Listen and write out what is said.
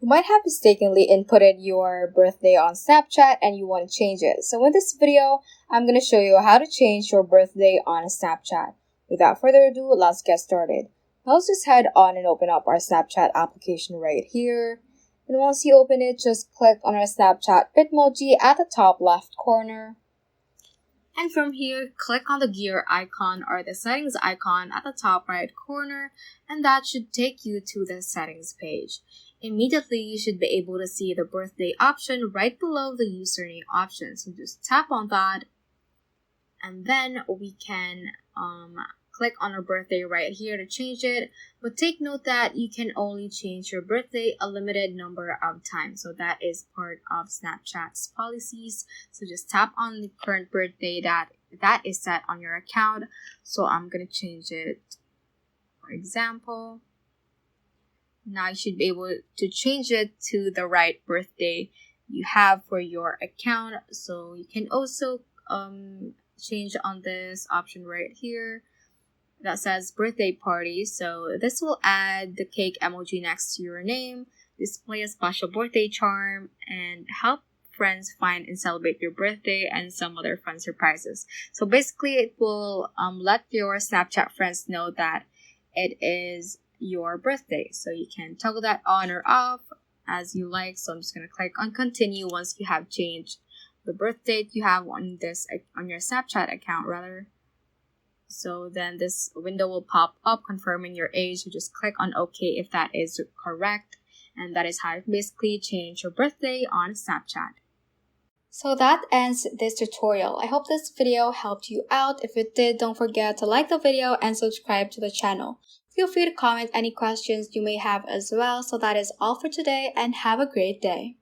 You might have mistakenly inputted your birthday on Snapchat and you want to change it. So in this video, I'm going to show you how to change your birthday on Snapchat. Without further ado, let's get started. Now let's just head on and open up our Snapchat application right here. And once you open it, just click on our Snapchat Bitmoji at the top left corner. And from here, click on the gear icon or the settings icon at the top right corner, and that should take you to the settings page. Immediately, you should be able to see the birthday option right below the username option. So just tap on that, and then we can click on our birthday right here to change it. But take note that you can only change your birthday a limited number of times. So that is part of Snapchat's policies. So just tap on the current birthday that is set on your account. So I'm going to change it, for example. Now you should be able to change it to the right birthday you have for your account. So you can also change on this option right here that says birthday party. So this will add the cake emoji next to your name, display a special birthday charm, and help friends find and celebrate your birthday and some other fun surprises. So basically it will let your Snapchat friends know that it is your birthday. So you can toggle that on or off as you like. So I'm just going to click on continue once you have changed the birth date you have on your Snapchat account rather. So then this window will pop up confirming your age. So just click on OK if that is correct. And that is how you basically change your birthday on Snapchat. So that ends this tutorial. I hope this video helped you out. If it did, don't forget to like the video and subscribe to the channel. Feel free to comment any questions you may have as well. So that is all for today, and have a great day.